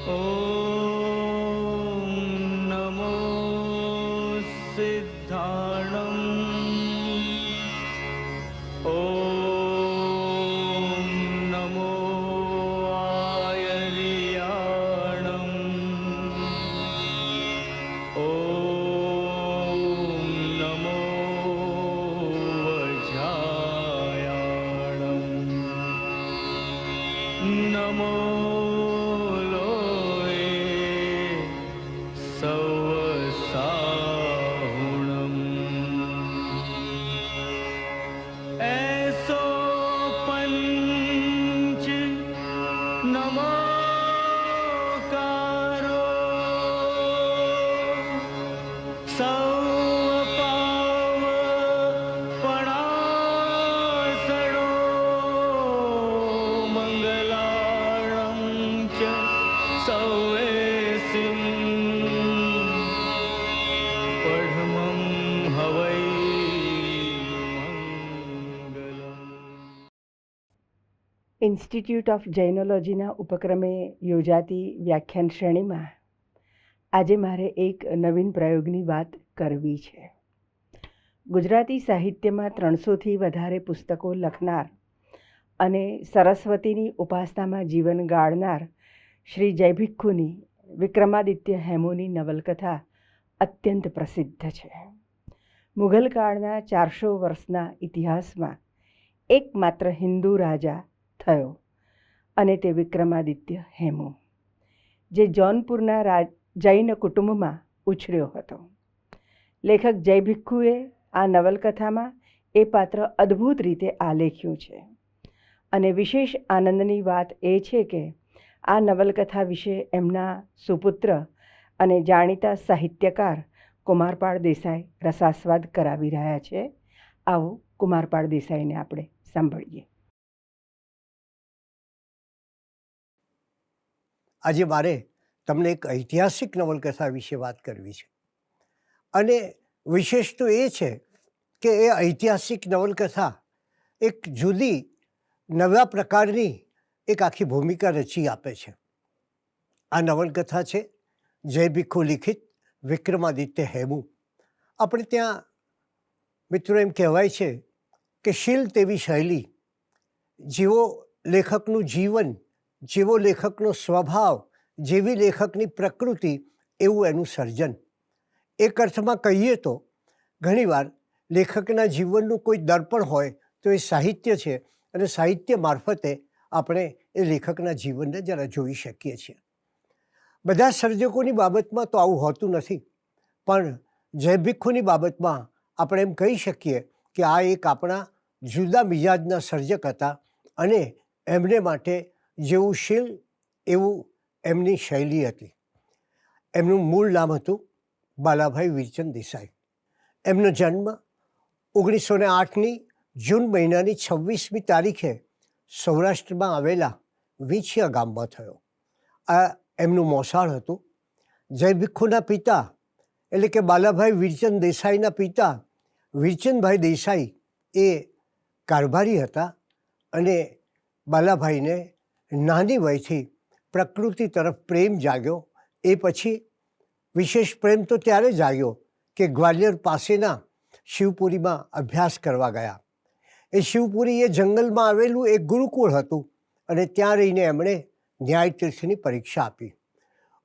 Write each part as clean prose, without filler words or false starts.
ॐ नमो सिद्धाणम् ॐ नमो आयर्याणम् ॐ नमो वज्रायाणम् नमो ऐसो पंच नमोकारो सौपाव पणासणो मंगलाणं च सौवेसिं पढमं हवै ઇન્સ્ટિટ્યૂટ ઓફ જૈનોલોજીના ઉપક્રમે યોજાતી વ્યાખ્યાન શ્રેણીમાં આજે મારે એક નવીન પ્રયોગની વાત કરવી છે. ગુજરાતી સાહિત્યમાં 300થી વધારે પુસ્તકો લખનાર અને સરસ્વતીની ઉપાસનામાં જીવન ગાળનાર શ્રી જય ભિક્ષુની વિક્રમાદિત્ય હેમુની નવલકથા અત્યંત પ્રસિદ્ધ છે. મુઘલ કાળના 400 વર્ષના ઇતિહાસમાં એકમાત્ર હિન્દુ રાજા થયો અને તે વિક્રમાદિત્ય હેમુ, જે જૌનપુરના જૈન કુટુંબમાં ઉછર્યો હતો. લેખક જય ભિક્ષુએ આ નવલકથામાં એ પાત્ર અદ્ભુત રીતે આલેખ્યું છે અને વિશેષ આનંદની વાત એ છે કે આ નવલકથા વિશે એમના સુપુત્ર અને જાણીતા સાહિત્યકાર કુમારપાળ દેસાઈ રસાસ્વાદ કરાવી રહ્યા છે. આવો કુમારપાળ દેસાઈને આપણે સાંભળીએ. આજે મારે તમને એક ઐતિહાસિક નવલકથા વિશે વાત કરવી છે અને વિશેષ તો એ છે કે એ ઐતિહાસિક નવલકથા એક જુદી નવા પ્રકારની એક આખી ભૂમિકા રચી આપે છે. આ નવલકથા છે જય ભિક્ષુ લિખિત વિક્રમાદિત્ય હેમુ. આપણે ત્યાં મિત્રો એમ કહેવાય છે કે શીલ તેવી શૈલી, જેવો લેખકનું જીવન, જેવો લેખકનો સ્વભાવ, જેવી લેખકની પ્રકૃતિ, એવું એનું સર્જન. એક અર્થમાં કહીએ તો ઘણીવાર લેખકના જીવનનું કોઈ દર્પણ હોય તો એ સાહિત્ય છે અને સાહિત્ય મારફતે આપણે એ લેખકના જીવનને જરા જોઈ શકીએ છીએ. બધા સર્જકોની બાબતમાં તો આવું હોતું નથી, પણ જય ભિક્ષુની બાબતમાં આપણે એમ કહી શકીએ કે આ એક આપણા જુદા મિજાજના સર્જક હતા અને એમને માટે જેવું શીલ એવું એમની શૈલી હતી. એમનું મૂળ નામ હતું બાલાભાઈ વીરચંદ દેસાઈ. એમનો જન્મ 1908ની જૂન મહિનાની 26મી તારીખે સૌરાષ્ટ્રમાં આવેલા વીંછિયા ગામમાં થયો. આ એમનું મોસાળ હતું. જય ભિક્ષુના પિતા એટલે કે બાલાભાઈ વીરચંદ દેસાઈના પિતા વીરચંદભાઈ દેસાઈ એ કારભારી હતા અને બાલાભાઈને નાની વયથી પ્રકૃતિ તરફ પ્રેમ જાગ્યો. એ પછી વિશેષ પ્રેમ તો ત્યારે જાગ્યો કે ગ્વાલિયર પાસેના શિવપુરીમાં અભ્યાસ કરવા ગયા. એ શિવપુરી એ જંગલમાં આવેલું એક ગુરુકુળ હતું અને ત્યાં રહીને એમણે ન્યાયતીર્થની પરીક્ષા આપી.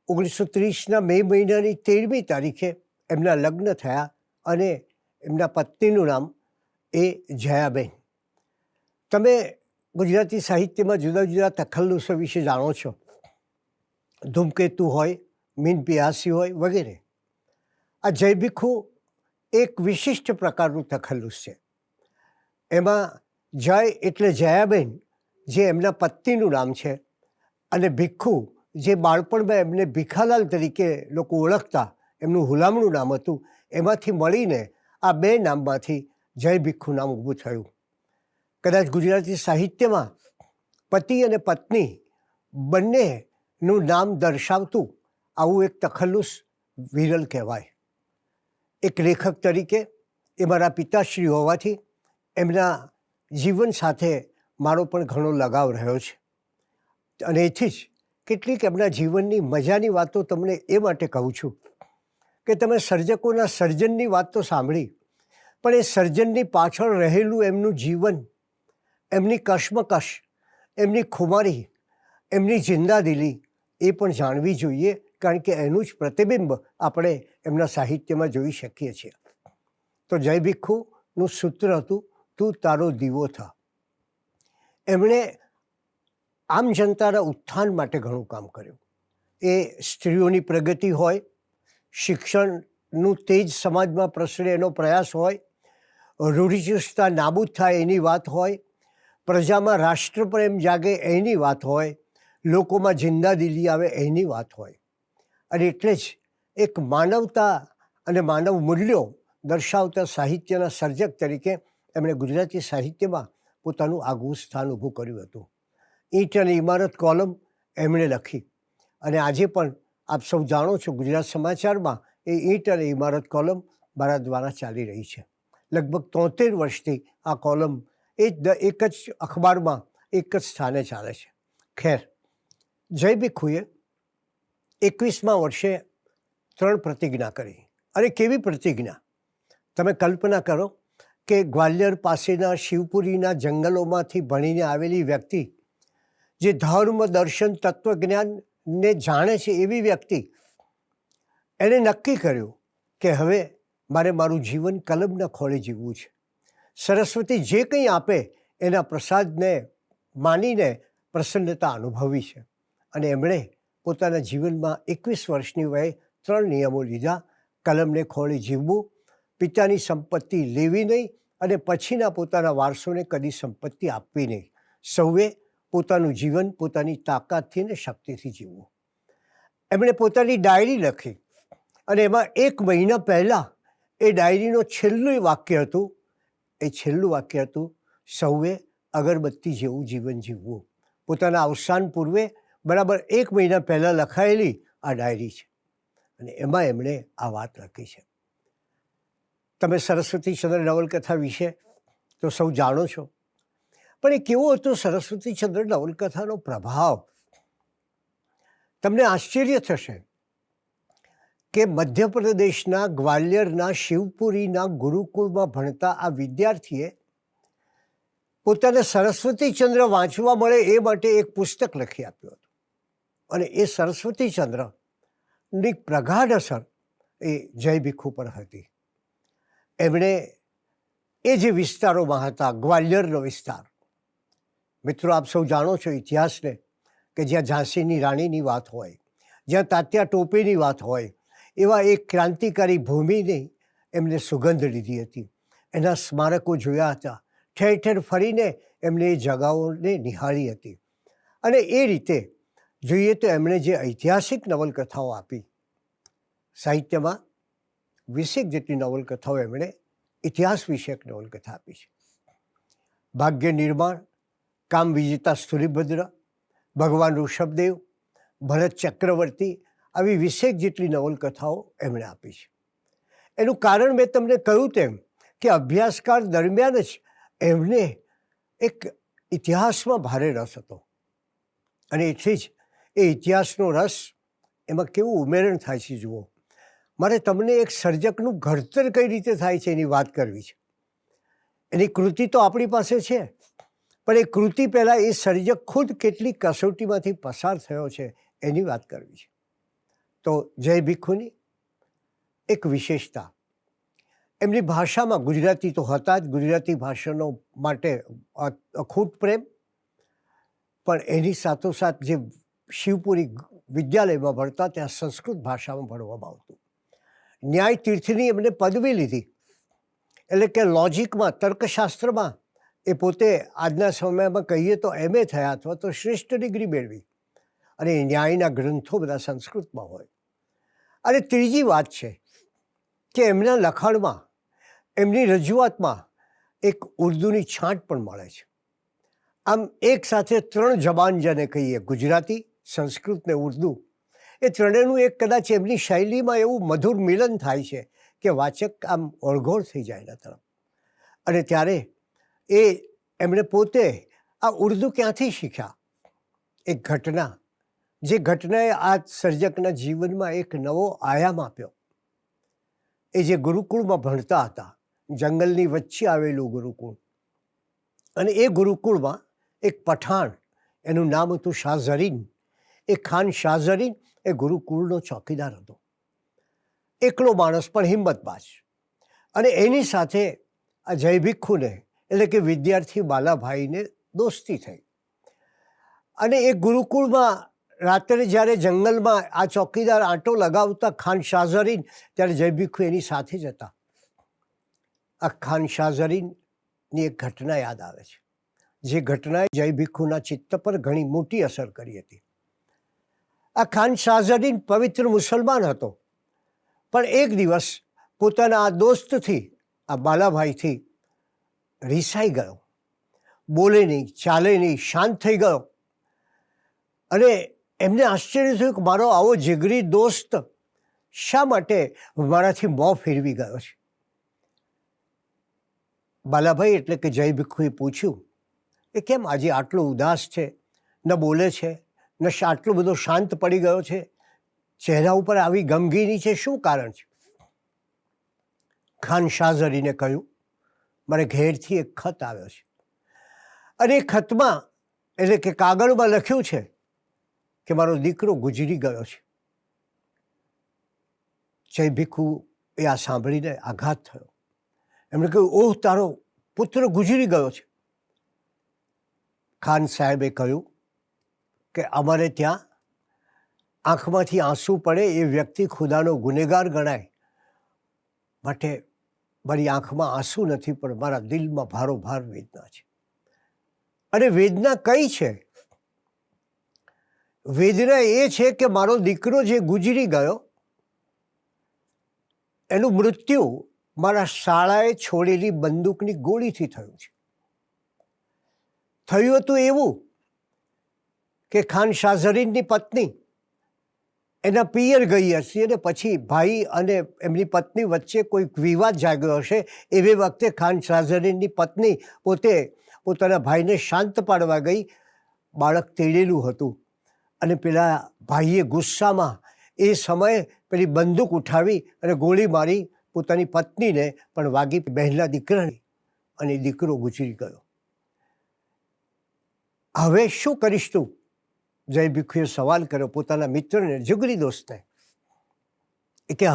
1930ના મે મહિનાની 13મી તારીખે એમના લગ્ન થયા અને એમના પત્નીનું નામ એ જયાબેન. તમે ગુજરાતી સાહિત્યમાં જુદા જુદા તખલ્લુસો વિશે જાણો છો. ધૂમકેતુ હોય, મીન પિયાસી હોય વગેરે. આ જય ભિક્ષુ એક વિશિષ્ટ પ્રકારનું તખલ્લુસ છે. એમાં જય એટલે જયાબેન, જે એમના પત્નીનું નામ છે, અને ભિક્ષુ જે બાળપણમાં એમને ભીખાલાલ તરીકે લોકો ઓળખતા, એમનું હુલામણું નામ હતું. એમાંથી મળીને આ બે નામમાંથી જય ભિક્ષુ નામ ઊભું થયું. કદાચ ગુજરાતી સાહિત્યમાં પતિ અને પત્ની બંનેનું નામ દર્શાવતું આવું એક તખલ્લુસ વિરલ કહેવાય. એક લેખક તરીકે એ મારા પિતાશ્રી હોવાથી એમના જીવન સાથે મારો પણ ઘણો લગાવ રહ્યો છે અને એથી જ કેટલીક એમના જીવનની મજાની વાતો તમને એ માટે કહું છું કે તમે સર્જકોના સર્જનની વાત તો સાંભળી, પણ એ સર્જનની પાછળ રહેલું એમનું જીવન, એમની કશમકશ, એમની ખુમારી, એમની જિંદાદિલી એ પણ જાણવી જોઈએ, કારણ કે એનું જ પ્રતિબિંબ આપણે એમના સાહિત્યમાં જોઈ શકીએ છીએ. તો જય ભીખુનું સૂત્ર હતું, તું તારો દીવો થા. એમણે આમ જનતાના ઉત્થાન માટે ઘણું કામ કર્યું. એ સ્ત્રીઓની પ્રગતિ હોય, શિક્ષણનું તેજ સમાજમાં પ્રસરે એનો પ્રયાસ હોય, રૂઢિચુસ્તતા નાબૂદ થાય એની વાત હોય, પ્રજામાં રાષ્ટ્રપ્રેમ જાગે એની વાત હોય, લોકોમાં જિંદાદિલી આવે એની વાત હોય. અને એટલે જ એક માનવતા અને માનવ મૂલ્યો દર્શાવતા સાહિત્યના સર્જક તરીકે એમણે ગુજરાતી સાહિત્યમાં પોતાનું આગવું સ્થાન ઊભું કર્યું હતું. ઈંટ અને ઇમારત કોલમ એમણે લખી, અને આજે પણ આપ સૌ જાણો છો ગુજરાત સમાચારમાં એ ઈંટ અને ઇમારત કોલમ મારા દ્વારા ચાલી રહી છે. લગભગ 73 વર્ષથી આ કોલમ એક જ અખબારમાં એક જ સ્થાને ચાલે છે. ખેર, જય ભીખુએ 21મા વર્ષે 3 પ્રતિજ્ઞા કરી. અને કેવી પ્રતિજ્ઞા! તમે કલ્પના કરો કે ગ્વાલિયર પાસેના શિવપુરીના જંગલોમાંથી ભણીને આવેલી વ્યક્તિ, જે ધર્મ, દર્શન, તત્વજ્ઞાનને જાણે છે એવી વ્યક્તિ, એણે નક્કી કર્યું કે હવે મારે મારું જીવન કલમના ખોળે જીવવું છે. સરસ્વતી જે કંઈ આપે એના પ્રસાદને માનીને પ્રસન્નતા અનુભવી છે. અને એમણે પોતાના જીવનમાં 21 વર્ષની વયે 3 નિયમો લીધા. કલમને ખોળે જીવવું, પિતાની સંપત્તિ લેવી નહીં, અને પછીના પોતાના વારસોને કદી સંપત્તિ આપવી નહીં. સૌએ પોતાનું જીવન પોતાની તાકાતથી અને શક્તિથી જીવવું. એમણે પોતાની ડાયરી લખી, અને એમાં 1 મહિના પહેલાં એ ડાયરીનું છેલ્લું વાક્ય હતું, એ છેલ્લું વાક્ય હતું, સૌએ અગરબત્તી જેવું જીવન જીવવું. પોતાના અવસાન પૂર્વે બરાબર 1 મહિના પહેલાં લખાયેલી આ ડાયરી છે, અને એમાં એમણે આ વાત લખી છે. તમે સરસ્વતીચંદ્ર નવલકથા વિશે તો સૌ જાણો છો, પણ એ કેવો હતો સરસ્વતીચંદ્ર નવલકથાનો પ્રભાવ! તમને આશ્ચર્ય થશે કે મધ્યપ્રદેશના ગ્વાલિયરના શિવપુરીના ગુરુકુળમાં ભણતા આ વિદ્યાર્થીએ પોતાને સરસ્વતીચંદ્ર વાંચવા મળે એ માટે એક પુસ્તક લખી આપ્યું હતું. અને એ સરસ્વતીચંદ્રની પ્રગાઢ અસર એ જય ભીખુ પર હતી. એમણે એ જે વિસ્તારોમાં હતા, ગ્વાલિયરનો વિસ્તાર, મિત્રો આપ સૌ જાણો છો ઇતિહાસને, કે જ્યાં ઝાંસીની રાણીની વાત હોય, જ્યાં તાત્યા ટોપેની વાત હોય, એવા એક ક્રાંતિકારી ભૂમિની એમને સુગંધ લીધી હતી. એના સ્મારકો જોયા હતા. ઠેર ઠેર ફરીને એમણે એ જગાઓને નિહાળી હતી. અને એ રીતે જોઈએ તો એમણે જે ઐતિહાસિક નવલકથાઓ આપી, સાહિત્યમાં 20 જેટલી નવલકથાઓ એમણે ઇતિહાસ વિષયક નવલકથા આપી છે. ભાગ્ય નિર્માણ, કામ વિજેતા સ્થુલીભદ્ર, ભગવાન ઋષભદેવ, ભરત ચક્રવર્તી, આવી 20 જેટલી નવલકથાઓ એમણે આપી છે. એનું કારણ મેં તમને કહ્યું તેમ કે અભ્યાસકાળ દરમિયાન જ એમને એક ઇતિહાસમાં ભારે રસ હતો. અને એથી જ એ ઇતિહાસનો રસ, એમાં કેવું ઉમેરણ થાય છે જુઓ. મારે તમને એક સર્જકનું ઘડતર કઈ રીતે થાય છે એની વાત કરવી છે. એની કૃતિ તો આપણી પાસે છે, પણ એ કૃતિ પહેલાં એ સર્જક ખુદ કેટલી કસોટીમાંથી પસાર થયો છે એની વાત કરવી છે. તો જય ભીખુની એક વિશેષતા, એમની ભાષામાં, ગુજરાતી તો હતા જ, ગુજરાતી ભાષાનો માટે અખૂટ પ્રેમ, પણ એની સાથોસાથ જે શિવપુરી વિદ્યાલયમાં ભણતા ત્યાં સંસ્કૃત ભાષામાં ભણવામાં આવતું. ન્યાય તીર્થની એમને પદવી લીધી, એટલે કે લોજિકમાં, તર્કશાસ્ત્રમાં એ પોતે આજના સમયમાં કહીએ તો MA થયા અથવા તો શ્રેષ્ઠ ડિગ્રી મેળવી. અને ન્યાયના ગ્રંથો બધા સંસ્કૃતમાં હોય. અને ત્રીજી વાત છે કે એમના લખાણમાં, એમની રજૂઆતમાં એક ઉર્દુની છાંટ પણ મળે છે. આમ એક સાથે 3 જબાન જેને કહીએ, ગુજરાતી, સંસ્કૃત ને ઉર્દુ, એ ત્રણેયનું એક કદાચ એમની શૈલીમાં એવું મધુર મિલન થાય છે કે વાચક આમ ઓળઘોળ થઈ જાય એના તરફ. અને ત્યારે એમણે પોતે આ ઉર્દુ ક્યાંથી શીખ્યા? એક ઘટના જે ઘટનાએ આ સર્જકના જીવનમાં એક નવો આયામ આપ્યો. એ જે ગુરુકુળમાં ભણતા હતા, જંગલની વચ્ચે આવેલું ગુરુકુળ, અને એ ગુરુકુળમાં એક પઠાણ, એનું નામ હતું શાહ ઝરીન. એ ખાન શાહ ઝરીન એ ગુરુકુળનો ચોકીદાર હતો. એકલો માણસ પણ હિંમતબાજ. અને એની સાથે આ જય ભિક્ષુને એટલે કે વિદ્યાર્થી બાલાભાઈને દોસ્તી થઈ. અને એ ગુરુકુળમાં રાત્રે જ્યારે જંગલમાં આ ચોકીદાર આંટો લગાવતા ખાન શાહ ઝરીન, ત્યારે જય ભિક્ષુ એની સાથે જ હતા. આ ખાન શાહ ઝરીનની એક ઘટના યાદ આવે છે, જે ઘટનાએ જય ભિક્ષુના ચિત્ત પર ઘણી મોટી અસર કરી હતી. આ ખાન શાહ ઝરીન પવિત્ર મુસલમાન હતો, પણ એક દિવસ પોતાના આ દોસ્તથી, આ બાલાભાઈથી રીસાઈ ગયો. બોલે નહીં, ચાલે નહીં, શાંત થઈ ગયો. અને એમને આશ્ચર્ય થયું કે મારો આવો જીગરી દોસ્ત શા માટે મારાથી મોં ફેરવી ગયો છે. બાલાભાઈ એટલે કે જય ભિક્ષુએ પૂછ્યું કે કેમ આજે આટલો ઉદાસ છે, ન બોલે છે, ન આટલો બધો શાંત પડી ગયો છે, ચહેરા ઉપર આવી ગમગીની છે, શું કારણ છે? ખાન શાહ ઝરીને કહ્યું, મારે ઘેરથી એક ખત આવ્યો છે, અને એ ખતમાં એટલે કે કાગળમાં લખ્યું છે કે મારો દીકરો ગુજરી ગયો છે. જય ભિક્ષુ એ આ સાંભળીને આઘાત થયો. એમણે કહ્યું, ઓહ, તારો પુત્ર ગુજરી ગયો છે. ખાન સાહેબે કહ્યું કે અમારે ત્યાં આંખમાંથી આંસુ પડે એ વ્યક્તિ ખુદાનો ગુનેગાર ગણાય, માટે મારી આંખમાં આંસુ નથી, પણ મારા દિલમાં ભારોભાર વેદના છે. અને વેદના કઈ છે? વેદના એ છે કે મારો દીકરો જે ગુજરી ગયો એનું મૃત્યુ મારા શાળાએ છોડેલી બંદૂકની ગોળીથી થયું છે. થયું હતું એવું કે ખાન શાહ ઝરીનની પત્ની એના પિયર ગઈ હશે, અને પછી ભાઈ અને એમની પત્ની વચ્ચે કોઈક વિવાદ જાગ્યો હશે. એવી વખતે ખાન શાહ ઝરીનની પત્ની પોતે પોતાના ભાઈને શાંત પાડવા ગઈ. બાળક તેડેલું હતું, અને પેલા ભાઈએ ગુસ્સામાં એ સમયે પેલી બંદૂક ઉઠાવી અને ગોળી મારી પોતાની પત્નીને પણ વાગી, બહેનના દીકરાને, અને દીકરો ગુજરી ગયો. હવે શું કરીશ તું? જય ભિક્ષુએ સવાલ કર્યો પોતાના મિત્રને, જીગરી દોસ્તને. કે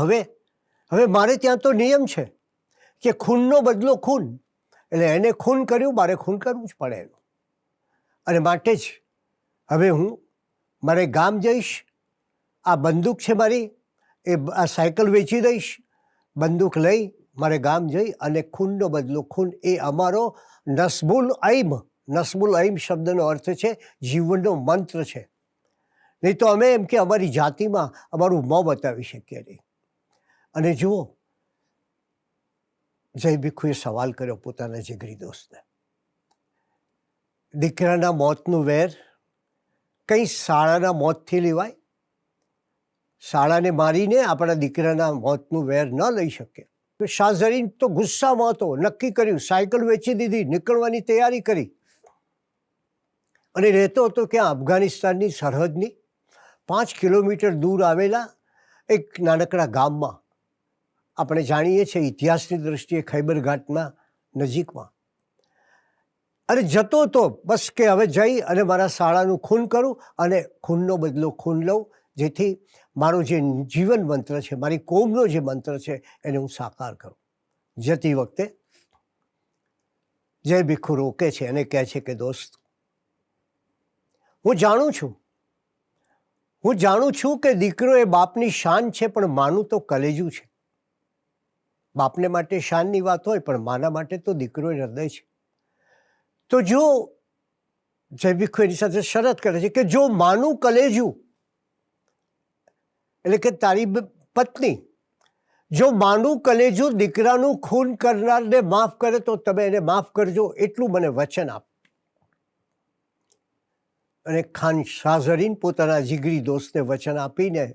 હવે મારે ત્યાં તો નિયમ છે કે ખૂનનો બદલો ખૂન, એટલે એને ખૂન કર્યું, મારે ખૂન કરવું જ પડે એનું. અને માટે જ હવે હું મારે ગામ જઈશ, આ બંદૂક છે મારી, એ આ સાયકલ વેચી દઈશ, બંદૂક લઈ મારે ગામ જઈ અને ખૂનનો બદલો ખૂન, એ અમારો નસ્બુલ ઐમ, નસ્બુલ ઐમ શબ્દનો અર્થ છે જીવનનો મંત્ર છે. નહીં તો અમે એમ કે અમારી જાતિમાં અમારું મોં બતાવી શકીએ નહીં. અને જુઓ, જય ભિક્ષુએ સવાલ કર્યો પોતાના જીગરી દોસ્તને. દીકરાના મોતનું વેર કંઈ શાળાના મોતથી લેવાય? શાળાને મારીને આપણા દીકરાના મોતનું વેર ન લઈ શકે. શાહ ઝરીન તો ગુસ્સામાં હતો, નક્કી કર્યું, સાયકલ વેચી દીધી, નીકળવાની તૈયારી કરી, અને રહેતો હતો ક્યાં? અફઘાનિસ્તાનની સરહદની 5 કિલોમીટર દૂર આવેલા એક નાનકડા ગામમાં. આપણે જાણીએ છીએ ઇતિહાસની દૃષ્ટિએ ખૈબર ઘાટના નજીકમાં. અને જતો હતો બસ કે હવે જઈ અને મારા શાળાનું ખૂન કરું અને ખૂનનો બદલો ખૂન લઉં, જેથી મારો જે જીવન મંત્ર છે, મારી કોમનો જે મંત્ર છે, એને હું સાકાર કરું. જતી વખતે જય ભિક્ષુ રોકે છે અને કહે છે કે દોસ્ત, હું જાણું છું કે દીકરો એ બાપની શાન છે, પણ માનું તો કલેજું છે. બાપને માટે શાનની વાત હોય, પણ માના માટે તો દીકરો હૃદય છે. તો જો જય ભિક્ષુ એની સાથે શરત કરે છે કે જો માનું કલેજું એટલે કે તારી પત્ની, જો માનું કલેજું દીકરાનું ખૂન કરનારને માફ કરે તો તમે એને માફ કરજો, એટલું મને વચન આપ. અને ખાન શાહ ઝરીન પોતાના જીગરી દોસ્તને વચન આપીને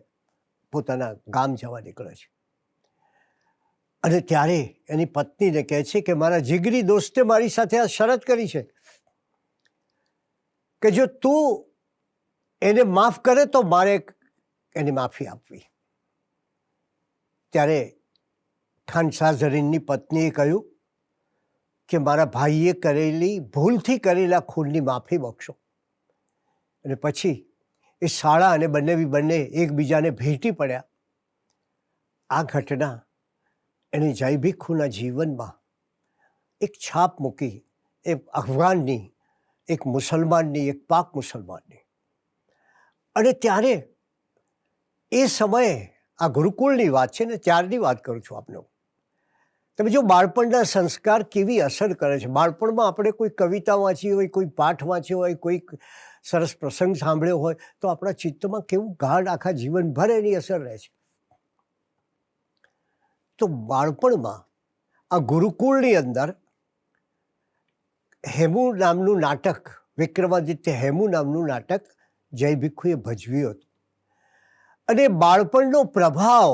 પોતાના ગામ જવા નીકળે છે. અને ત્યારે એની પત્નીને કહે છે કે મારા જીગરી દોસ્તે મારી સાથે આ શરત કરી છે કે જો તું એને માફ કરે તો મારે એની માફી આપવી. ત્યારે ખાન શાહ ઝરીનની પત્નીએ કહ્યું કે મારા ભાઈએ કરેલી ભૂલથી કરેલા ખૂનની માફી બક્ષો. અને પછી એ શાળા અને બંને એકબીજાને ભેટી પડ્યા. આ ઘટના એની જય ભીખુના જીવનમાં એક છાપ મૂકી, એક અફઘાનની, એક મુસલમાનની, એક પાક મુસલમાનની. અને ત્યારે એ સમયે આ ગુરુકુળની વાત છે ને, ત્યારની વાત કરું છું આપને. તમે જો બાળપણના સંસ્કાર કેવી અસર કરે છે. બાળપણમાં આપણે કોઈ કવિતા વાંચી હોય, કોઈ પાઠ વાંચ્યો હોય, કોઈ સરસ પ્રસંગ સાંભળ્યો હોય તો આપણા ચિત્તમાં કેવું ગાઢ આખા જીવનભર એની અસર રહે છે. તો બાળપણમાં આ ગુરુકુળની અંદર હેમુ નામનું નાટક, વિક્રમાદિત્ય હેમુ નામનું નાટક જય ભીખુએ ભજવ્યું હતું. અને બાળપણનો પ્રભાવ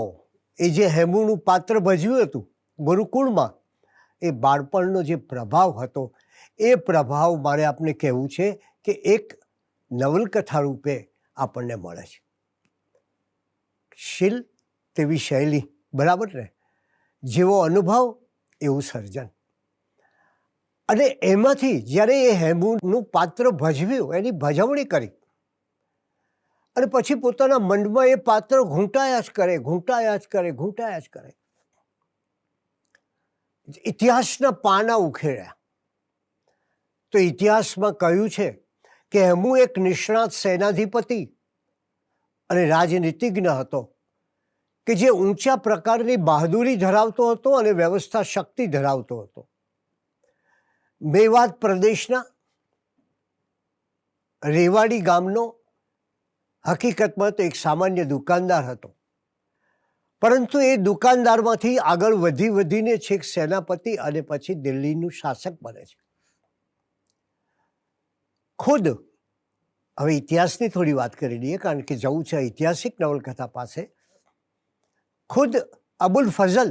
એ જે હેમુનું પાત્ર ભજવ્યું હતું ગુરુકુળમાં, એ બાળપણનો જે પ્રભાવ હતો એ પ્રભાવ મારે આપને કહેવું છે કે એક નવલકથા રૂપે આપણને મળે છે. શીલ તેવી શૈલી, બરાબર ને? જેવો અનુભવ એવું સર્જન. અને એમાંથી જ્યારે એ હેમુનું પાત્ર ભજવ્યું, એની ભજવણી કરી, અને પછી પોતાના મનમાં એ પાત્ર ઘૂંટાયા જ કરે. ઇતિહાસના પાના ઉખેડ્યા. તો ઇતિહાસમાં કહ્યું છે કે હેમુ એક નિષ્ણાત સેનાધિપતિ અને રાજનીતિજ્ઞ હતો કે જે ઊંચા પ્રકારની બહાદુરી ધરાવતો હતો અને વ્યવસ્થા શક્તિ ધરાવતો હતો. મેવાત પ્રદેશના રેવાડી ગામનો હકીકતમાં તો એક સામાન્ય દુકાનદાર હતો, પરંતુ એ દુકાનદારમાંથી આગળ વધીને છેક સેનાપતિ અને પછી દિલ્હીનું શાસક બને છે. ખુદ હવે ઇતિહાસની થોડી વાત કરી લઈએ, કારણ કે જવું છે ઐતિહાસિક નવલકથા પાસે. ખુદ અબુલ ફઝલ,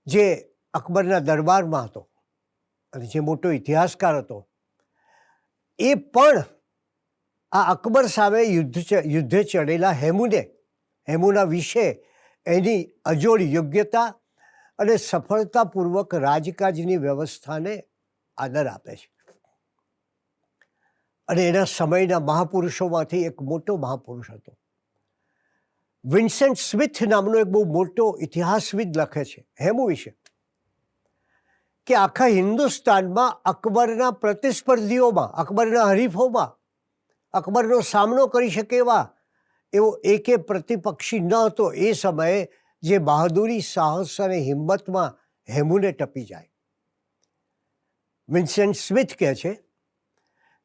જે અકબરના દરબારમાં હતો અને જે મોટો ઇતિહાસકાર હતો, એ પણ આ અકબર સામે યુદ્ધે ચડેલા હેમુના વિશે એની અજોડ યોગ્યતા અને સફળતાપૂર્વક રાજકાજની વ્યવસ્થાને આદર આપે છે. અને એના સમયના મહાપુરુષોમાંથી એક મોટો મહાપુરુષ હતો. વિન્સેન્ટ સ્મિથ નામનો એક બહુ મોટો ઇતિહાસવિદ લખે છે હેમુ વિશે કે આખા હિન્દુસ્તાનમાં અકબરના પ્રતિસ્પર્ધીઓમાં, અકબરના હરીફોમાં અકબરનો સામનો કરી શકે એવો એકે પ્રતિપક્ષી ન હતો એ સમયે જે બહાદુરી, સાહસ અને હિંમતમાં હેમુને ટપી જાય. વિન્સેન્ટ સ્મિથ કહે છે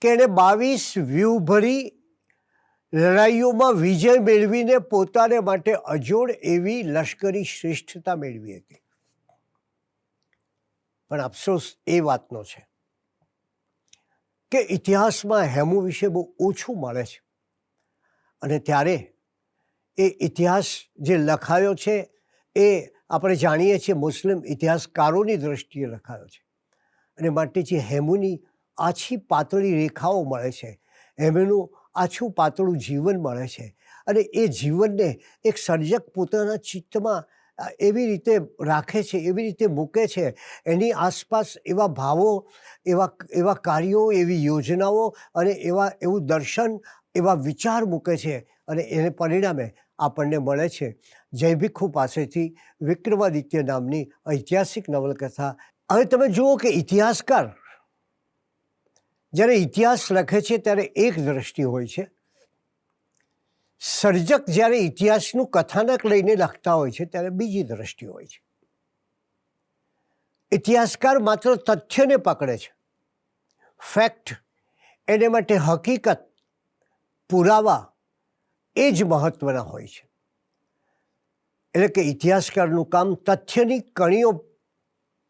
કે એણે 22 વ્યૂહભરી લડાઈઓમાં વિજય મેળવીને પોતાને માટે અજોડ એવી લશ્કરી શ્રેષ્ઠતા મેળવી હતી. પણ અફસોસ એ વાતનો છે કે ઇતિહાસમાં હેમુ વિશે બહુ ઓછું મળે છે. અને ત્યારે એ ઇતિહાસ જે લખાયો છે એ આપણે જાણીએ છીએ મુસ્લિમ ઇતિહાસકારોની દૃષ્ટિએ લખાયો છે. અને માટે જે હેમુની આછી પાતળી રેખાઓ મળે છે, હેમુનું આછું પાતળું જીવન મળે છે, અને એ જીવનને એક સર્જક પોતાના ચિત્તમાં એવી રીતે રાખે છે, એવી રીતે મૂકે છે, એની આસપાસ એવા ભાવો, એવા કાર્યો, એવી યોજનાઓ અને એવું દર્શન, એવા વિચાર મૂકે છે. અને એને પરિણામે આપણને મળે છે જય ભીખુ પાસેથી વિક્રમાદિત્ય નામની ઐતિહાસિક નવલકથા. હવે તમે જુઓ કે ઇતિહાસકાર જ્યારે ઇતિહાસ લખે છે ત્યારે એક દ્રષ્ટિ હોય છે, સર્જક જ્યારે ઇતિહાસનું કથાનક લઈને લખતા હોય છે ત્યારે બીજી દ્રષ્ટિ હોય છે. ઇતિહાસકાર માત્ર તથ્યને પકડે છે, ફેક્ટ, એને માટે હકીકત, પુરાવા એ જ મહત્વના હોય છે. એટલે કે ઇતિહાસકારનું કામ તથ્યની કણીઓ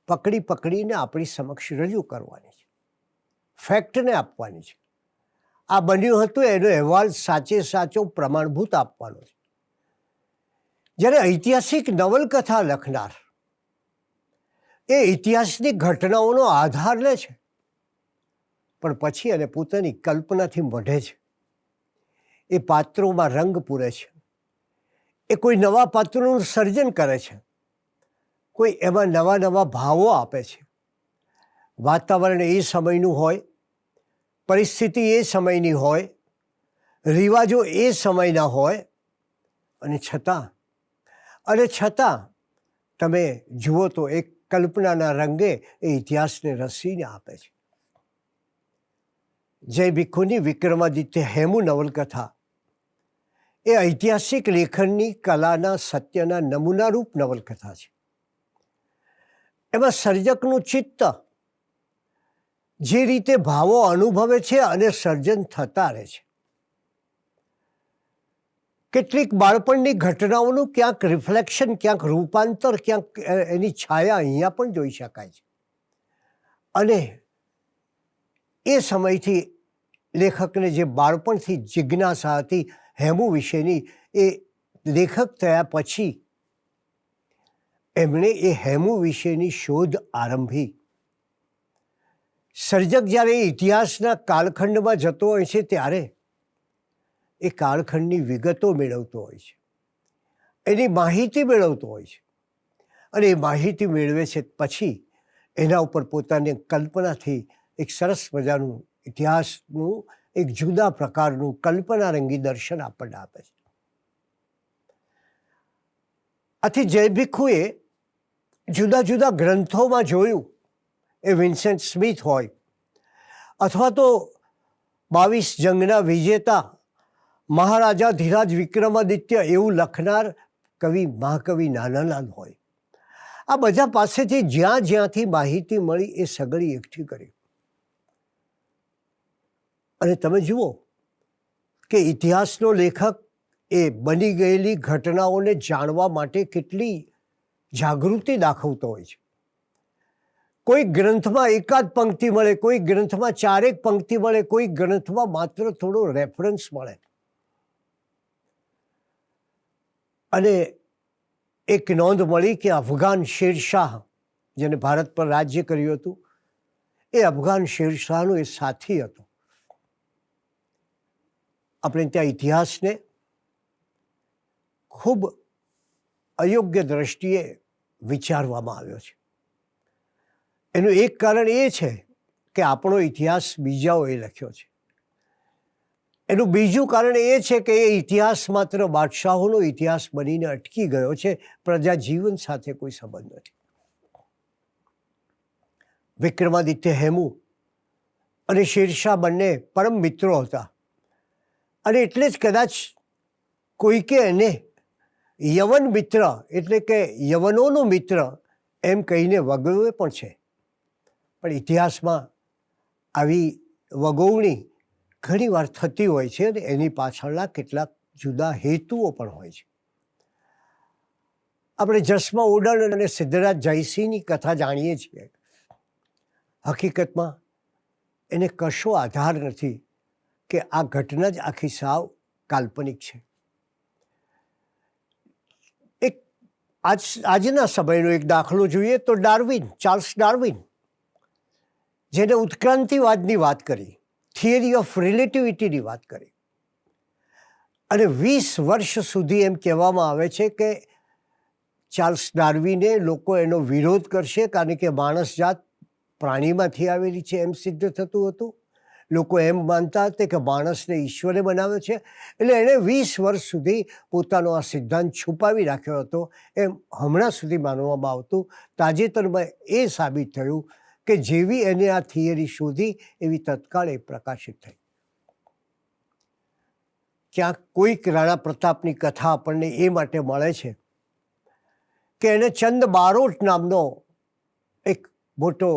પકડીને આપણી સમક્ષ રજૂ કરવાની છે, ફેક્ટને આપવાની છે. આ બન્યું હતું એનો અહેવાલ સાચો પ્રમાણભૂત આપવાનો છે. જ્યારે ઐતિહાસિક નવલકથા લખનાર એ ઇતિહાસની ઘટનાઓનો આધાર લે છે, પણ પછી એને પોતાની કલ્પનાથી મઢે છે. એ પાત્રોમાં રંગ પૂરે છે, એ કોઈ નવા પાત્રોનું સર્જન કરે છે, કોઈ એમાં નવા નવા ભાવો આપે છે. વાતાવરણ એ સમયનું હોય, પરિસ્થિતિ એ સમયની હોય, રિવાજો એ સમયના હોય, અને છતાં તમે જુઓ તો એક કલ્પનાના રંગે એ ઇતિહાસને રસીને આપે છે. જય ભીખુની વિક્રમાદિત્ય હેમુ નવલકથા એ ઐતિહાસિક લેખનની કલાના સત્યના નમૂનારૂપ નવલકથા છે. એમાં સર્જકનું ચિત્ત જે રીતે ભાવો અનુભવે છે અને સર્જન થતા રહે છે. કેટલીક બાળપણની ઘટનાઓનું ક્યાંક રિફ્લેક્શન, ક્યાંક રૂપાંતર, ક્યાંક એની છાયા અહીંયા પણ જોઈ શકાય છે. અને એ સમયથી લેખકને જે બાળપણથી જિજ્ઞાસા હતી હેમુ વિશેની, એ લેખક થયા પછી એમણે એ હેમુ વિશેની શોધ આરંભી. સર્જક જ્યારે ઇતિહાસના કાળખંડમાં જતો હોય છે ત્યારે એ કાળખંડની વિગતો મેળવતો હોય છે, એની માહિતી મેળવતો હોય છે, અને એ માહિતી મેળવે છે પછી એના ઉપર પોતાની કલ્પનાથી એક સરસ મજાનું ઇતિહાસનું એક જુદા પ્રકારનું કલ્પનારંગી દર્શન આપણને આપે છે. આથી જય ભીખુએ જુદા જુદા ગ્રંથોમાં જોયું, એ વિન્સેન્ટ સ્મિથ હોય અથવા તો 22 જંગના વિજેતા મહારાજા ધીરાજ વિક્રમાદિત્ય એવું લખનાર કવિ મહાકવિ નાનાલાલ હોય, આ બધા પાસેથી જ્યાંથી માહિતી મળી એ સગળી એકઠી કરી. અને તમે જુઓ કે ઇતિહાસનો લેખક એ બની ગયેલી ઘટનાઓને જાણવા માટે કેટલી જાગૃતિ દાખવતો હોય છે. કોઈ ગ્રંથમાં એકાદ પંક્તિ મળે, કોઈ ગ્રંથમાં 4 પંક્તિ મળે, કોઈ ગ્રંથમાં માત્ર થોડો રેફરન્સ મળે, અને એક નોંધ મળી કે અફઘાન શેરશાહ, જેને ભારત પર રાજ્ય કર્યું હતું, એ અફઘાન શેરશાહનો એ સાથી હતો. આપણે ત્યાં ઇતિહાસને ખૂબ અયોગ્ય દ્રષ્ટિએ વિચારવામાં આવ્યો છે. એનું એક કારણ એ છે કે આપણો ઇતિહાસ બીજાઓએ લખ્યો છે. એનું બીજું કારણ એ છે કે એ ઇતિહાસ માત્ર બાદશાહોનો ઇતિહાસ બનીને અટકી ગયો છે, પ્રજા જીવન સાથે કોઈ સંબંધ નથી. વિક્રમાદિત્ય હેમુ અને શેરશાહ બંને પરમ મિત્રો હતા, અને એટલે જ કદાચ કોઈકે એને યવન મિત્ર એટલે કે યવનોનો મિત્ર એમ કહીને વગોવે પણ છે. પણ ઇતિહાસમાં આવી વગોવણી ઘણી વાર થતી હોય છે, અને એની પાછળના કેટલાક જુદા હેતુઓ પણ હોય છે. આપણે જસમા ઓડણ અને સિદ્ધરાજ જયસિંહની કથા જાણીએ છીએ. હકીકતમાં એને કશો આધાર નથી કે આ ઘટના જ આખી સાવ કાલ્પનિક છે. એક આજના સમયનો એક દાખલો જોઈએ તો ડાર્વિન, ચાર્લ્સ ડાર્વિન, જેને ઉત્ક્રાંતિવાદની વાત કરી, થિયરી ઓફ રિલેટિવિટીની વાત કરી, અને 20 વર્ષ સુધી એમ કહેવામાં આવે છે કે ચાર્લ્સ ડાર્વિને લોકો એનો વિરોધ કરશે, કારણ કે માણસ જાત પ્રાણીમાંથી આવેલી છે એમ સિદ્ધ થતું હતું. લોકો એમ માનતા હતા કે માણસને ઈશ્વરે બનાવ્યો છે, એટલે એણે 20 વર્ષ સુધી પોતાનો આ સિદ્ધાંત છુપાવી રાખ્યો હતો એમ હમણાં સુધી માનવામાં આવતું. તાજેતરમાં એ સાબિત થયું કે જેવી એને આ થિયરી શોધી એવી તત્કાળ એ પ્રકાશિત થઈ. ક્યાંક કોઈક રાણા પ્રતાપની કથા આપણને એ માટે મળે છે કે એને ચંદ બારોટ નામનો એક મોટો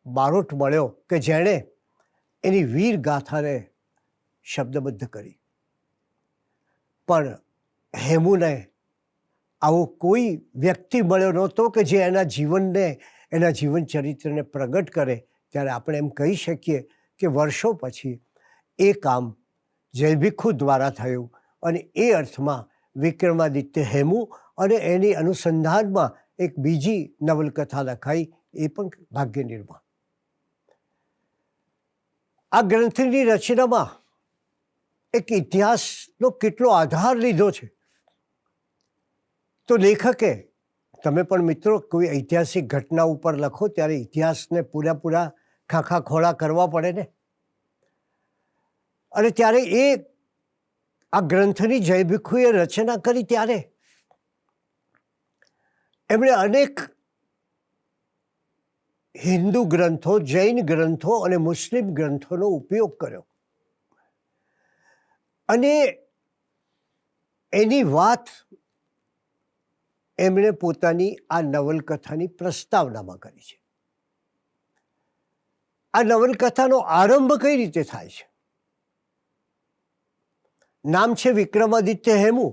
બારોટ મળ્યો કે જેણે એની વીર ગાથાને શબ્દબદ્ધ કરી. પણ હેમુને આવો કોઈ વ્યક્તિ મળ્યો નહોતો કે જે એના જીવનને, એના જીવન ચરિત્રને પ્રગટ કરે. ત્યારે આપણે એમ કહી શકીએ કે વર્ષો પછી એ કામ જય ભીખુ દ્વારા થયું, અને એ અર્થમાં વિક્રમાદિત્ય હેમુ અને એની અનુસંધાનમાં એક બીજી નવલકથા લખાઈ, એ પણ ભાગ્ય નિર્માણ. આ ગ્રંથની રચનામાં એક ઇતિહાસનો કેટલો આધાર લીધો છે. તો લેખકે, તમે પણ મિત્રો કોઈ ઐતિહાસિક ઘટના ઉપર લખો ત્યારે ઇતિહાસને પૂરા ખાખા ખોળા કરવા પડે ને. અને ત્યારે આ ગ્રંથની જય ભીખુએ રચના કરી ત્યારે એમણે અનેક હિન્દુ ગ્રંથો, જૈન ગ્રંથો અને મુસ્લિમ ગ્રંથોનો ઉપયોગ કર્યો અને એની વાત એમણે પોતાની આ નવલકથાની પ્રસ્તાવનામાં કરી છે. આ નવલકથાનો આરંભ કઈ રીતે થાય છે? નામ છે વિક્રમાદિત્ય હેમુ,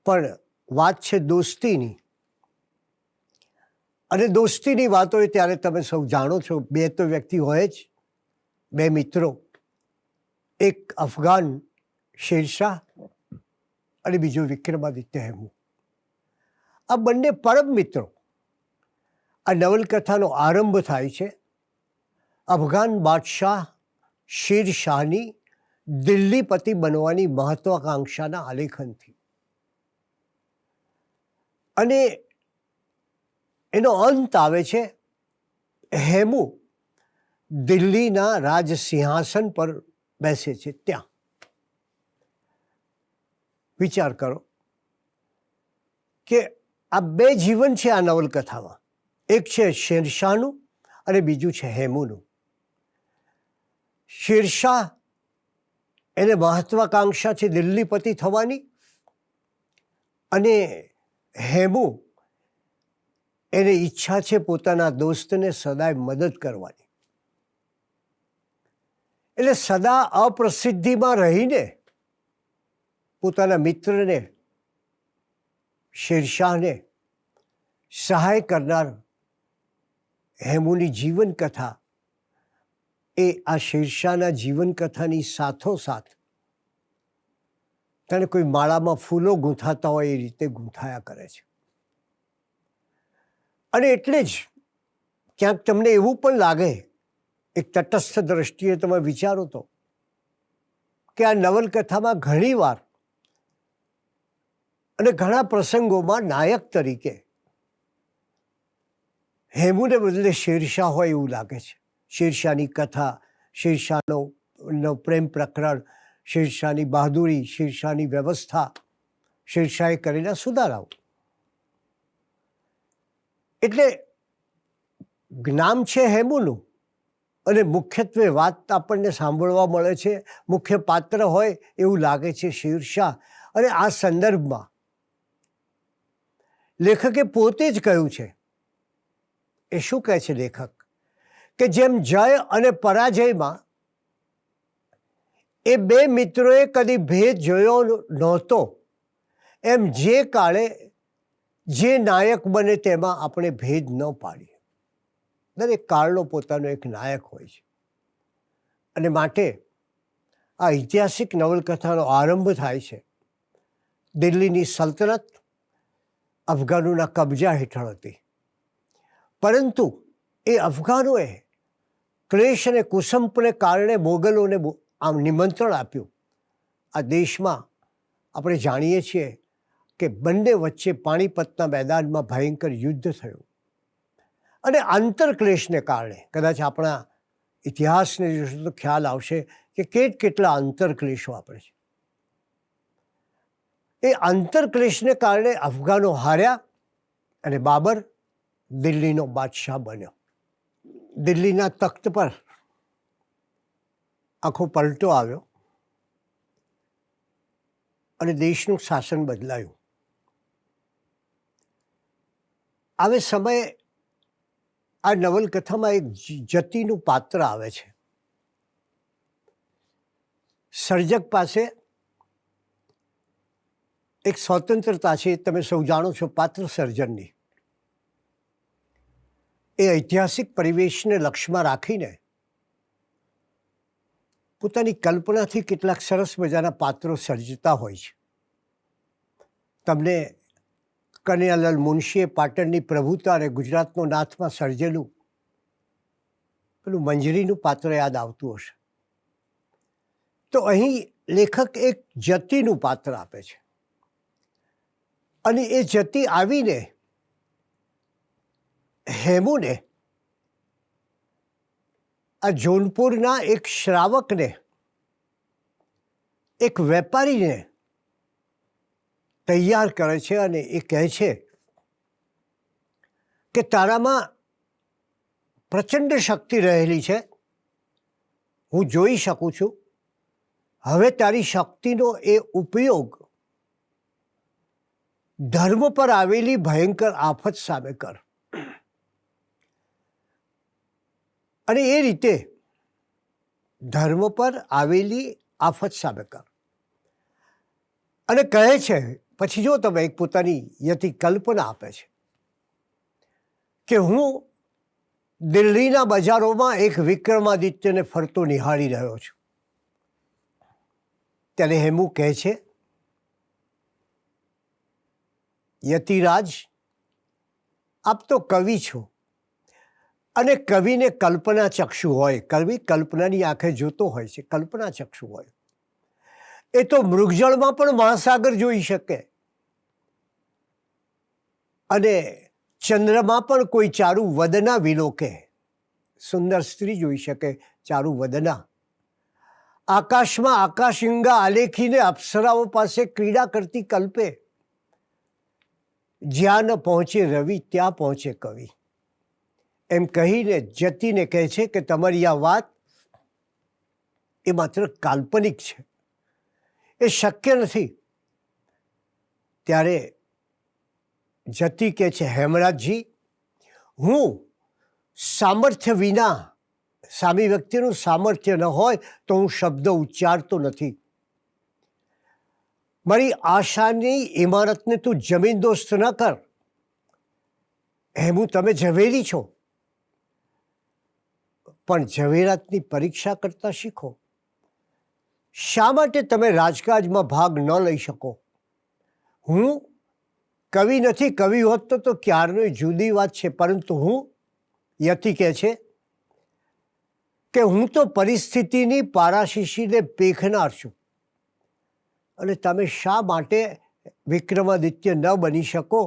પણ વાત છે દોસ્તીની. અને દોસ્તીની વાત હોય ત્યારે તમે સૌ જાણો છો, બે તો વ્યક્તિ હોય જ, બે મિત્રો, એક અફઘાન શેરશાહ અને બીજો વિક્રમાદિત્ય હેમુ. આ બંને પરમ મિત્રો. આ નવલકથાનો આરંભ થાય છે અફઘાન બાદશાહ શેરશાહની દિલ્હીપતિ બનવાની મહત્વાકાંક્ષાના આલેખનથી, અને એનો અંત આવે છે હેમુ દિલ્હીના રાજસિંહાસન પર બેસે છે ત્યાં. વિચાર કરો કે આ બે જીવન છે આ નવલકથામાં. એક છે શેરશાહનું અને બીજું છે હેમુનું. શેરશાહ, એને મહત્વાકાંક્ષા છે દિલ્હીપતિ થવાની, અને હેમુ, એને ઈચ્છા છે પોતાના દોસ્તને સદાય મદદ કરવાની. એટલે સદા અપ્રસિદ્ધિમાં રહીને પોતાના મિત્રને, શેરશાહને સહાય કરનાર હેમુની જીવનકથા એ આ શેરશાહના જીવનકથાની સાથોસાથ તેને કોઈ માળામાં ફૂલો ગૂંથાતા હોય એ રીતે ગૂંથાયા કરે છે. અને એટલે જ ક્યાંક તમને એવું પણ લાગે, એક તટસ્થ દ્રષ્ટિએ તમે વિચારો તો, કે આ નવલકથામાં ઘણીવાર અને ઘણા પ્રસંગોમાં નાયક તરીકે હેમુને બદલે શેરશાહ હોય એવું લાગે છે. શેરશાહની કથા, શેરશાહનો પ્રેમ પ્રકરણ, શેરશાહની બહાદુરી, શેરશાહની વ્યવસ્થા, શેરશાહે કરેલા સુધારાઓ. એટલે નામ છે હેમુનું, અને મુખ્યત્વે વાત આપણને સાંભળવા મળે છે, મુખ્ય પાત્ર હોય એવું લાગે છે શેરશાહ. અને આ સંદર્ભમાં લેખકે પોતે જ કહ્યું છે. એ શું કહે છે લેખક? કે જેમ જય અને પરાજયમાં એ બે મિત્રોએ કદી ભેદ જોયો નહોતો, એમ જે કાળે જે નાયક બને તેમાં આપણે ભેદ ન પાડીએ. દરેક કાળનો પોતાનો એક નાયક હોય છે. અને માટે આ ઐતિહાસિક નવલકથાનો આરંભ થાય છે. દિલ્હીની સલ્તનત અફઘાનોના કબજા હેઠળ હતી, પરંતુ એ અફઘાનોએ ક્લેશ અને કુસંપને કારણે મોગલોને આમ નિમંત્રણ આપ્યું. આ દેશમાં આપણે જાણીએ છીએ કે બંને વચ્ચે પાણીપતના મેદાનમાં ભયંકર યુદ્ધ થયું, અને આંતરક્લેશને કારણે, કદાચ આપણા ઇતિહાસને જોશો તો ખ્યાલ આવશે કે કેટલા આંતરક્લેશો આપણે છે. એ આંતરક્લેશને કારણે અફઘાનો હાર્યા અને બાબર દિલ્હીનો બાદશાહ બન્યો. દિલ્હીના તખ્ત પર આખો પલટો આવ્યો અને દેશનું શાસન બદલાયું. આવે સમયે આ નવલકથામાં એક જતીનું પાત્ર આવે છે. સર્જક પાસે એક સ્વતંત્રતા છે, તમે સૌ જાણો છો, પાત્ર સર્જનની. એ ઐતિહાસિક પરિવેશને લક્ષ્યમાં રાખીને પોતાની કલ્પનાથી કેટલાક સરસ મજાના પાત્રો સર્જતા હોય છે. તમને કનૈયાલાલ મુનશીએ પાટણની પ્રભુતા અને ગુજરાતનો નાથમાં સર્જેલું પેલું મંજરીનું પાત્ર યાદ આવતું હશે. તો અહીં લેખક એક જતીનું પાત્ર આપે છે અને એ જતી આવીને હેમુને, આ જોનપુરના એક શ્રાવકને, એક વેપારીને તૈયાર કરે છે અને એ કહે છે કે તારામાં પ્રચંડ શક્તિ રહેલી છે, હું જોઈ શકું છું. હવે તારી શક્તિનો એ ઉપયોગ ધર્મ પર આવેલી ભયંકર આફત સામે કર. અને એ રીતે ધર્મ પર આવેલી આફત સામે કર. અને કહે છે પછી જો તમે એક પોતાની યથી કલ્પના આપે છે કે હું દિલ્હીના બજારોમાં એક વિક્રમાદિત્યને ફરતો નિહાળી રહ્યો છું. ત્યારે હેમુ કહે છે, યતિરાજ, આપ તો કવિ છો અને કવિને કલ્પના ચક્ષુ હોય. કવિ કલ્પનાની આંખે જોતો હોય છે, કલ્પના ચક્ષુ હોય. એ તો મૃગજળમાં પણ મહાસાગર જોઈ શકે અને ચંદ્રમાં પણ કોઈ ચારુ વદના વિલોકે, સુંદર સ્ત્રી જોઈ શકે, ચારુ વદના. આકાશમાં આકાશગંગા આલેખીને અપ્સરાઓ પાસે ક્રીડા કરતી કલ્પે. જ્યાં ન પહોંચે રવિ ત્યાં પહોંચે કવિ. એમ કહીને જતીને કહે છે કે તમારી આ વાત એ માત્ર કાલ્પનિક છે, એ શક્ય નથી. ત્યારે જતી કહે છે, હેમરાજજી, હું સામર્થ્ય વિના, સામી વ્યક્તિનું સામર્થ્ય ન હોય તો હું શબ્દ ઉચ્ચારતો નથી. મારી આશાની ઇમારતને તું જમીનદોસ્ત ન કર. હેમુ, તમે ઝવેરી છો, પણ ઝવેરાતની પરીક્ષા કરતા શીખો. શા માટે તમે રાજકાજમાં ભાગ ન લઈ શકો? હું કવિ નથી, કવિ હોત તો ક્યારનો જુદી વાત છે, પરંતુ હું, યતિ કહે છે કે હું તો પરિસ્થિતિની પારાશીશીને પેખનાર છું. અને તમે શા માટે વિક્રમાદિત્ય ન બની શકો?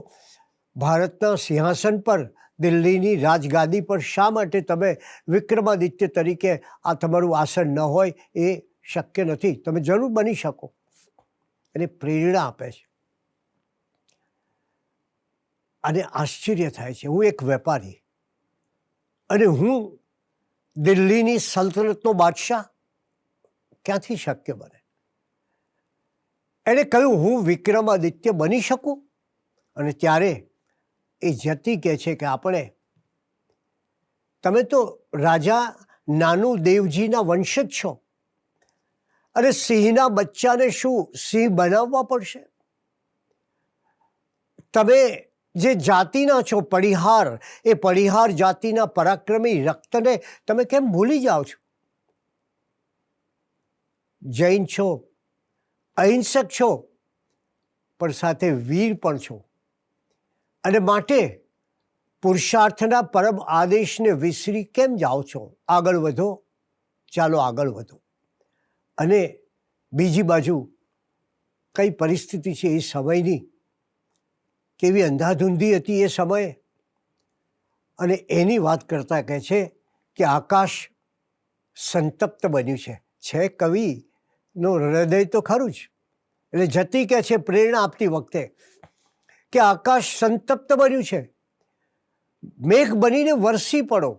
ભારતના સિંહાસન પર, દિલ્હીની રાજગાદી પર શા માટે તમે વિક્રમાદિત્ય તરીકે આ તમારું આસન ન હોય? એ શક્ય નથી. તમે જરૂર બની શકો. એને પ્રેરણા આપે છે. અને આશ્ચર્ય થાય છે, હું એક વેપારી અને હું દિલ્હીની સલ્તનતનો બાદશાહ, ક્યાંથી શક્ય બને? એણે કહ્યું, હું વિક્રમાદિત્ય બની શકું? અને ત્યારે એ જતી કહે છે કે તમે તો રાજા નાનુ દેવજીના વંશજ છો અને સિંહના બચ્ચાને શું સિંહ બનાવવા પડશે? તમે જે જાતિના છો, પડિહાર, એ પડિહાર જાતિના પરાક્રમી રક્તને તમે કેમ ભૂલી જાઓ છો? જૈન છો, અહિંસક છો, પણ સાથે વીર પણ છો. અને માટે પુરુષાર્થના પરમ આદેશને વિસરી કેમ જાઓ છો? આગળ વધો, ચાલો આગળ વધો. અને બીજી બાજુ કઈ પરિસ્થિતિ છે એ સમયની, કેવી અંધાધૂંધી હતી એ સમયે. અને એની વાત કરતા કહે છે કે આકાશ સંતપ્ત બન્યું છે. કવિનો હૃદય તો ખરું જ. એટલે જતી કહે છે પ્રેરણા આપતી વખતે કે આકાશ સંતપ્ત બન્યું છે, મેઘ બનીને વરસી પડો,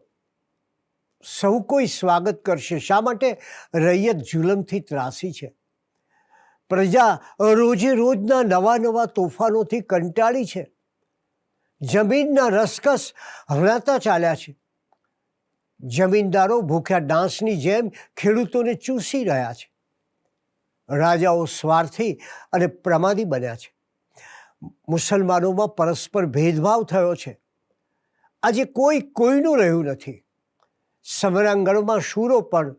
સૌ કોઈ સ્વાગત કરશે. શા માટે? રૈયત જુલમથી ત્રાસી છે. પ્રજા રોજે રોજના નવા નવા તોફાનોથી કંટાળી છે. જમીનના રસકસ હણાતા ચાલ્યા છે. જમીનદારો ભૂખ્યા ડાંસની જેમ ખેડૂતોને ચૂસી રહ્યા છે. રાજાઓ સ્વાર્થી અને પ્રમાદી બન્યા છે. મુસલમાનોમાં પરસ્પર ભેદભાવ થયો છે. આજે કોઈ કોઈનું રહ્યું નથી. સમરાંગણમાં શૂરો પણ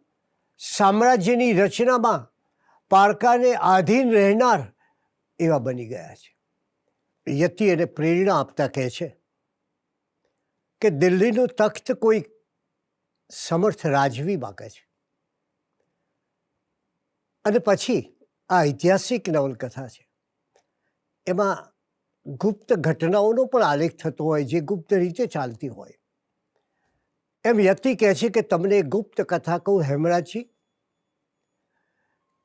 સામ્રાજ્યની રચનામાં પારકાને આધીન રહેનાર એવા બની ગયા છે. યતિ એને પ્રેરણા આપતા કહે છે કે દિલ્હીનું તખ્ત કોઈ સમર્થ રાજવી માગે છે અને પછી આ ઐતિહાસિક નવલકથા છે, એમાં ગુપ્ત ઘટનાઓનો પણ આલેખ થતો હોય, જે ગુપ્ત રીતે ચાલતી હોય. એમ યતિ કહે છે કે તમને ગુપ્ત કથા કહું હેમરાજજી,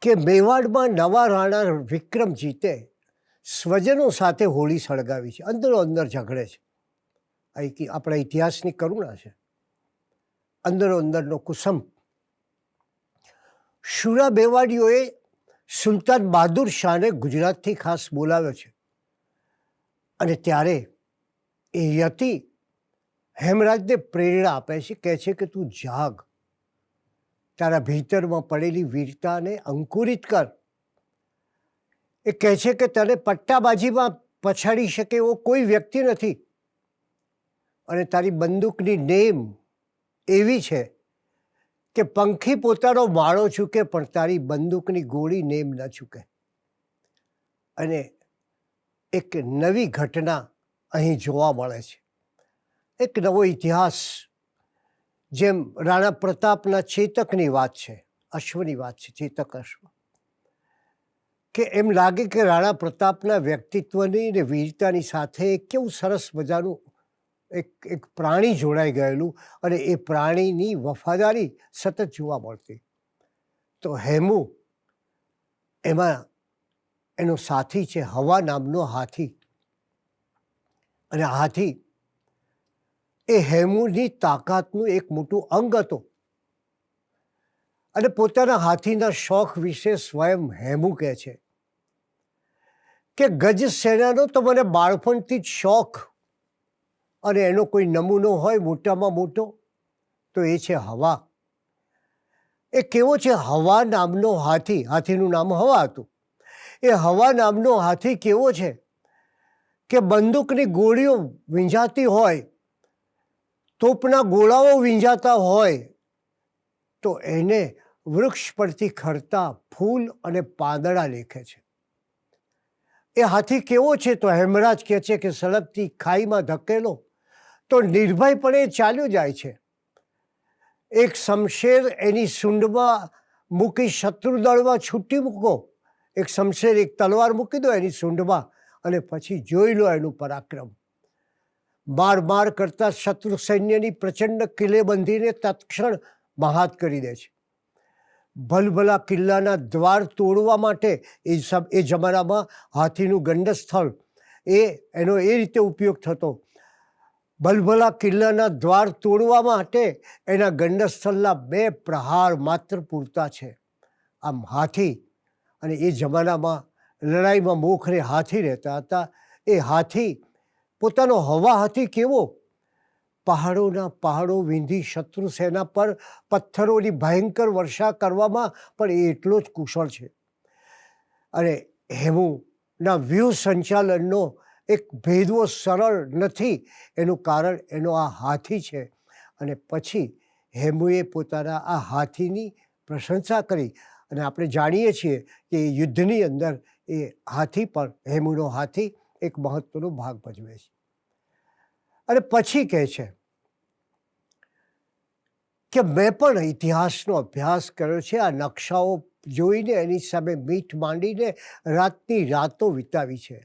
કે મેવાડમાં નવા રાણા વિક્રમજીતે સ્વજનો સાથે હોળી સળગાવી છે, અંદરો અંદર ઝઘડે છે. આપણા ઇતિહાસની કરુણા છે, અંદરો અંદરનો કુસંપ. શુરા બેવાડીઓએ સુલતાન બહાદુર શાહને ગુજરાતથી ખાસ બોલાવ્યો છે, અને ત્યારે એ યતિ હેમરાજને પ્રેરણા આપે છે, કહે છે કે તું જાગ, તારા ભીતરમાં પડેલી વીરતાને અંકુરિત કર. એ કહે છે કે તને પટ્ટાબાજીમાં પછાડી શકે એવો કોઈ વ્યક્તિ નથી, અને તારી બંદૂકની નેમ એવી છે કે પંખી પોતાનો માળો ચૂકે પણ તારી બંદૂકની ગોળી નેમ ન ચૂકે. અને એક નવી ઘટના અહીં જોવા મળે છે, એક નવો ઇતિહાસ. જેમ રાણા પ્રતાપના ચેતકની વાત છે, અશ્વની વાત છે, ચેતક અશ્વ, કે એમ લાગે કે રાણા પ્રતાપના વ્યક્તિત્વની ને વીરતાની સાથે કેવું સરસ મજાનું એક પ્રાણી જોડાઈ ગયેલું, અને એ પ્રાણીની વફાદારી સતત જોવા મળતી. તો હેમુ, એમાં એનો સાથી છે હવા નામનો હાથી, અને હાથી એ હેમુની તાકાતનું એક મોટું અંગ હતો. અને પોતાના હાથીના શોખ વિશે સ્વયં હેમુ કહે છે કે ગજ સેનાનો તો મને બાળપણથી જ શોખ, અને એનો કોઈ નમૂનો હોય મોટામાં મોટો તો એ છે હવા. એ કેવો છે હવા નામનો હાથી, હાથીનું નામ હવા હતું. એ હવા નામનો હાથી કેવો છે કે બંદૂકની ગોળીઓ વીંઝાતી હોય, તોપના ગોળાઓ વીંઝાતા હોય, તો એને વૃક્ષ પરથી ખરતા ફૂલ અને પાંદડા લેખે છે. એ હાથી કેવો છે તો હેમરાજ કહે છે કે સળગતી ખાઈમાં ધકેલો તો નિર્ભયપણે ચાલ્યો જાય છે. એક શમશેર એની સૂંઢમાં મૂકી શત્રુદળમાં છૂટી મૂકો, એક શમશેર એક તલવાર મૂકી દો એની સૂંઢમાં, અને પછી જોઈ લો એનું પરાક્રમ. માર માર કરતા શત્રુ સૈન્યની પ્રચંડ કિલ્લેબંધીને તત્ક્ષણ મહાત કરી દે છે. ભલભલા કિલ્લાના દ્વાર તોડવા માટે એ જમાનામાં હાથીનું ગંડસ્થળ એનો એ રીતે ઉપયોગ થતો. ભલભલા કિલ્લાના દ્વાર તોડવા માટે એના ગંડસ્થળના 2 પ્રહાર માત્ર પૂરતા છે. આમ હાથી, અને એ જમાનામાં લડાઈમાં મોખરે હાથી રહેતા હતા. એ હાથી, પોતાનો હવા હાથી કેવો, પહાડોના પહાડો વીંધી શત્રુ સેના પર પથ્થરોની ભયંકર વર્ષા કરવામાં પણ એ એટલો જ કુશળ છે. અને હેમુના વ્યૂહ સંચાલનનો એક ભેદવો સરળ નથી, એનું કારણ એનો આ હાથી છે. અને પછી હેમુએ પોતાના આ હાથીની પ્રશંસા કરી, અને આપણે જાણીએ છીએ કે યુદ્ધની અંદર એ હાથી પણ, હેમુનો હાથી એક મહત્વનો ભાગ ભજવે છે. અને પછી કહે છે કે મેં પણ ઇતિહાસનો અભ્યાસ કર્યો છે, આ નકશાઓ જોઈને એની સામે મીઠ માંડીને રાતની રાતો વિતાવી છે.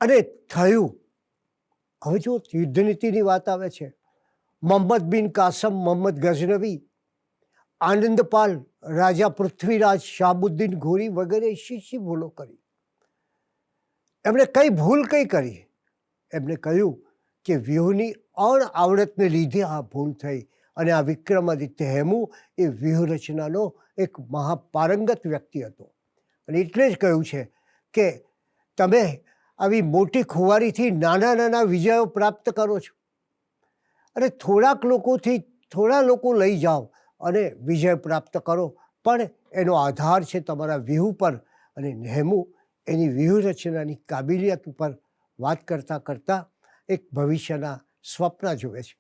અને થયું, હવે જો યુદ્ધનીતિની વાત આવે છે, મોહમ્મદ બિન કાસમ, મોહમ્મદ ગઝનવી, આનંદપાલ, રાજા પૃથ્વીરાજ, શાહબુદ્દીન ઘોરી વગેરે શી ભૂલો કરી. એમણે કઈ ભૂલ કઈ કરી? એમણે કહ્યું કે વ્યૂહની અણઆવડતને લીધે આ ભૂલ થઈ. અને આ વિક્રમાદિત્ય હેમુ એ વ્યૂહરચનાનો એક મહાપારંગત વ્યક્તિ હતો. અને એટલે જ કહ્યું છે કે તમે આવી મોટી ખુવારીથી નાના નાના વિજયો પ્રાપ્ત કરો છો, અને થોડા લોકો લઈ જાઓ અને વિજય પ્રાપ્ત કરો, પણ એનો આધાર છે તમારા વ્યૂહ પર. અને હેમુ એની વ્યૂહરચનાની કાબિલિયત ઉપર વાત કરતાં કરતાં એક ભવિષ્યના સ્વપ્ન જુએ છે.